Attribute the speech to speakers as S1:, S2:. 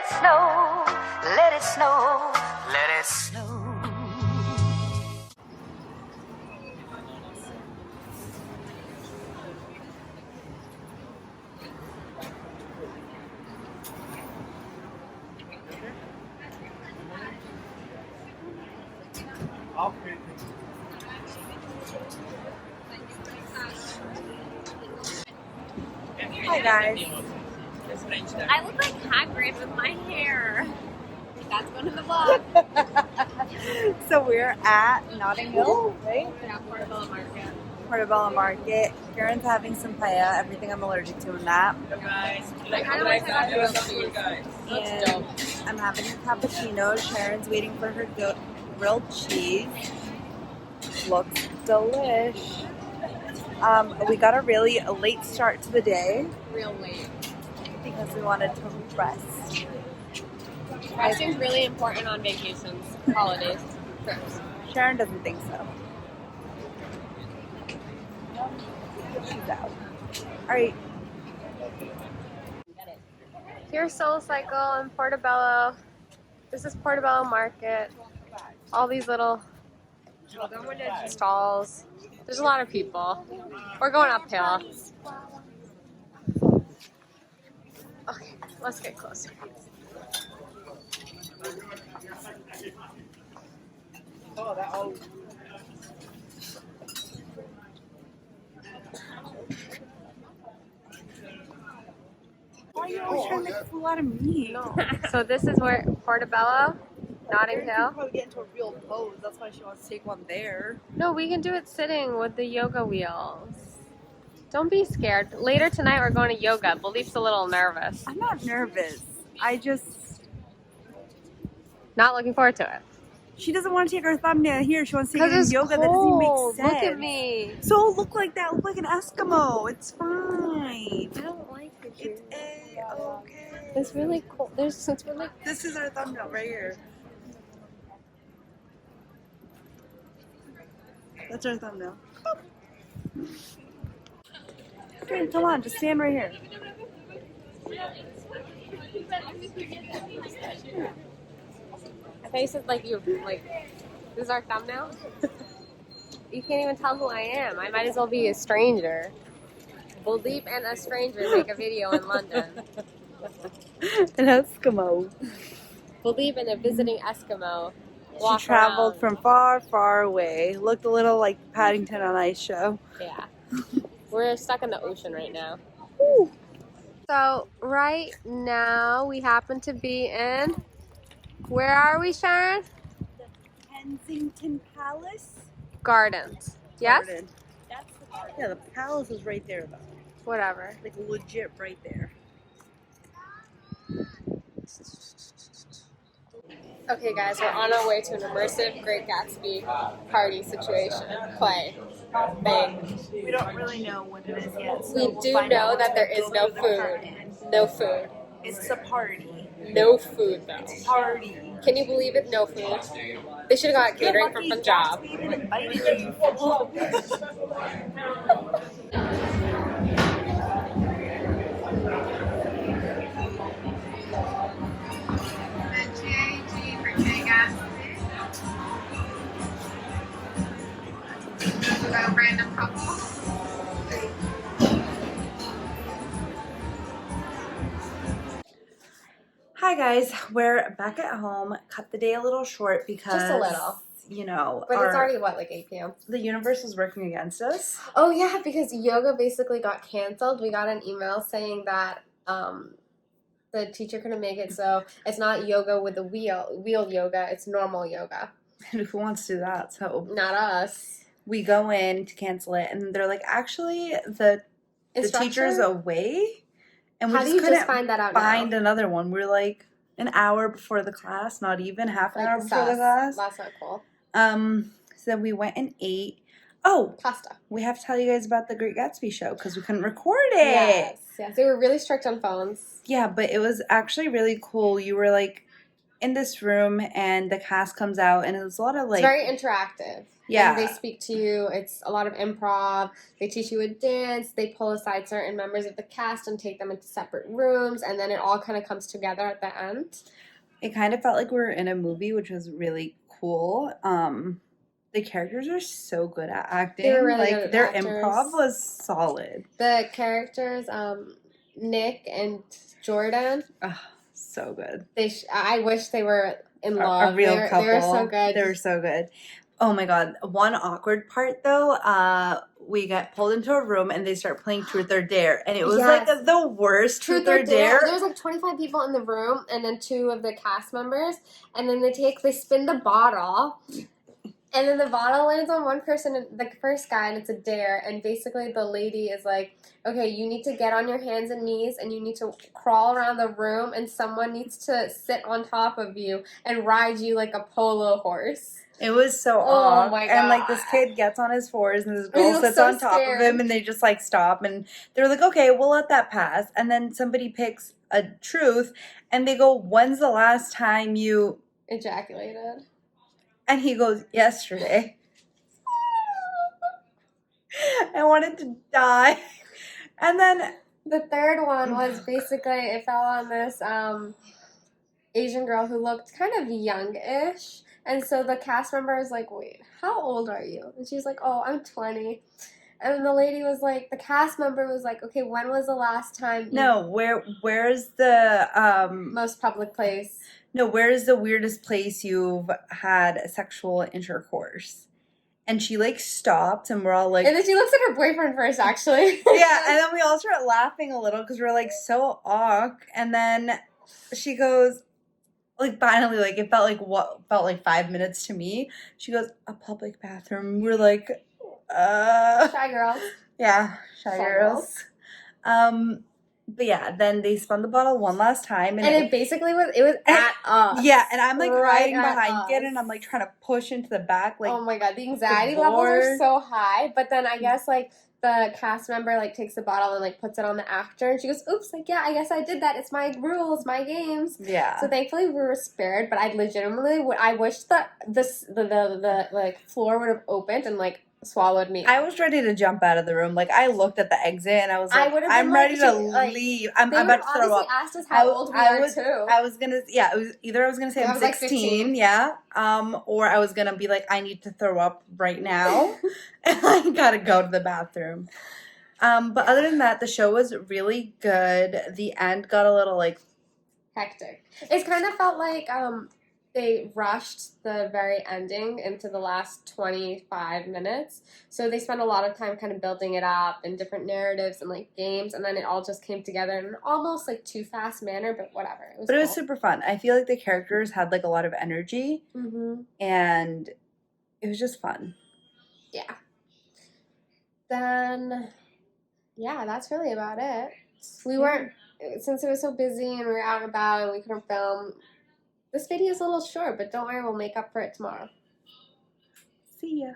S1: it snow, let it snow, let it snow.
S2: Hi guys.
S3: I look like Hagrid with my hair. That's going to the vlog.
S2: So we're at Notting Hill, right?
S3: Yeah, Portobello Market.
S2: Portobello Market. Karen's having some paella, everything I'm allergic to in that.
S3: I kind of want to have grilled cheese. That's dope.
S2: I'm having a cappuccino. Sharon's waiting for her grilled cheese. Looks delish. We got a really late start to the day
S3: Real late.
S2: because we wanted to rest.
S3: Resting's really important on vacations, holidays, trips.
S2: Sharon doesn't think so. She's out. Alright.
S3: Here's Soul Cycle in Portobello. This is Portobello Market. All these little stalls. There's a lot of people. We're going uphill. Okay, let's get closer.
S2: Why are you always trying to make a fool out of me?
S3: No. So this is where Portobello, Notting
S2: Karen can
S3: Hill.
S2: probably get into a real pose. That's why she wants to take one there.
S3: No, we can do it sitting with the yoga wheels. Don't be scared. Later tonight we're going to yoga. Baldeep's a little nervous.
S2: I'm not nervous. I just...
S3: Not looking forward to it.
S2: She doesn't want to take her thumbnail here. She wants to take it in
S3: Because it's
S2: yoga.
S3: cold.
S2: That doesn't make sense.
S3: Look at me.
S2: So look like that. Look like an Eskimo. It's fine.
S3: I don't like it.
S2: It's A-okay.
S3: It's really cold. It's really.
S2: This is our thumbnail right here. That's our thumbnail. Okay, come on, just stand right here.
S3: My face is like you. Like, this is our thumbnail. You can't even tell who I am. I might as well be a stranger. Baldeep and a stranger make a video in London.
S2: An Eskimo.
S3: Baldeep and a visiting Eskimo. Walk
S2: She traveled
S3: around.
S2: from far, far away. Looked a little like Paddington on Ice show.
S3: Yeah. We're stuck in the ocean right now.
S2: Ooh.
S3: So right now we happen to be in, where are we, Sharon?
S2: The Kensington Palace?
S3: Gardens. Yes?
S2: Garden. Yeah, the palace is right there though.
S3: Whatever.
S2: Like legit right there.
S3: Okay guys, we're on our way to an immersive Great Gatsby party situation. Play. Bang.
S2: We don't really know what it is yet. So
S3: We
S2: we'll
S3: do
S2: find
S3: know
S2: out
S3: that there
S2: once we
S3: is
S2: go
S3: no
S2: through the
S3: food.
S2: curtain.
S3: No food.
S2: It's a party.
S3: No food though.
S2: Party.
S3: Can you believe it? No food. They should have got catering from Punjab.
S2: We even invited you. fool.
S3: Random couple.
S2: Hi guys, we're back at home. Cut the day a little short because
S3: Just a little.
S2: You know,
S3: But it's already what, like 8 p.m.
S2: The universe is working against us.
S3: Oh yeah, because yoga basically got canceled. We got an email saying that the teacher couldn't make it, so it's not yoga with the wheel yoga. It's normal yoga.
S2: And who wants to do that? So
S3: Not us.
S2: we go in to cancel it, and they're like, actually, the teacher's away, and we
S3: How do
S2: just
S3: you
S2: couldn't
S3: just find that out
S2: find
S3: now?
S2: another one. We're like an hour before the class, not even half an
S3: Like
S2: hour before the
S3: sus.
S2: class.
S3: That's not cool.
S2: So we went and ate. Oh,
S3: Pasta.
S2: we have to tell you guys about the Great Gatsby show because we couldn't record it.
S3: Yes. They were really strict on phones.
S2: Yeah, but it was actually really cool. You were like in this room and the cast comes out and it was a lot of like...
S3: It's very interactive. And they speak to you. It's a lot of improv. They teach you a dance. They pull aside certain members of the cast and take them into separate rooms. And then it all kind of comes together at the end.
S2: It kind of felt like we were in a movie, which was really cool. The characters are so good at acting.
S3: They were really good at
S2: their
S3: actors.
S2: improv was solid.
S3: The characters, Nick and Jordan.
S2: Oh, so good.
S3: I wish they were in love.
S2: A real couple.
S3: They were so good.
S2: They were so good. Oh my god. One awkward part though, we got pulled into a room and they start playing Truth or Dare. And it was like the worst Truth or Dare.
S3: There was like 25 people in the room and then 2 of the cast members. And then they spin the bottle. And then the bottle lands on one person, the first guy, and it's a dare. And basically the lady is like, okay, you need to get on your hands and knees and you need to crawl around the room and someone needs to sit on top of you and ride you like a polo horse.
S2: It was so
S3: awesome. My God.
S2: And like this kid gets on his fours and this girl sits on top of him and they just like stop and they're like, okay, we'll let that pass. And then somebody picks a truth and they go, when's the last time you
S3: ejaculated?
S2: And he goes, yesterday. I wanted to die. And then
S3: the third one was basically, it fell on this Asian girl who looked kind of youngish. And so the cast member was like, wait, how old are you? And she's like, oh, I'm 20. And the lady was like, the cast member was like, okay, when was the last time
S2: where's the
S3: most public place?
S2: No, where is the weirdest place you've had sexual intercourse? And she like stopped and we're all like...
S3: And then she looks at her boyfriend first, actually.
S2: Yeah, and then we all start laughing a little because we're like so awk. And then she goes, like finally, like it felt like 5 minutes to me. She goes, a public bathroom. We're like,
S3: Shy girls.
S2: Yeah, shy girls. But yeah, then they spun the bottle one last time.
S3: And it basically was at us.
S2: Yeah, and I'm like riding behind it and I'm like trying to push into the back. Like,
S3: oh my god, the anxiety levels are so high. But then I guess like the cast member like takes the bottle and like puts it on the actor and she goes, oops, like yeah, I guess I did that. It's my rules, my games.
S2: Yeah.
S3: So thankfully we were spared, but I legitimately I wish that the like floor would have opened and like swallowed me.
S2: I was ready to jump out of the room. Like I looked at the exit and I was like, I'm ready to leave. I'm about to throw up.
S3: Asked us how old we are too.
S2: I was gonna, it was either I was gonna say I'm 16, yeah, or I was gonna be like, I need to throw up right now, and I gotta go to the bathroom. But other than that, the show was really good. The end got a little like
S3: hectic. It kind of felt like they rushed the very ending into the last 25 minutes. So they spent a lot of time kind of building it up in different narratives and like games, and then it all just came together in an almost like too fast manner, but whatever. It was
S2: super fun. I feel like the characters had like a lot of energy, and it was just fun. Yeah.
S3: Then, yeah, that's really about it. We weren't, since it was so busy and we were out and about and we couldn't film. This video is a little short, but don't worry, we'll make up for it tomorrow.
S2: See ya.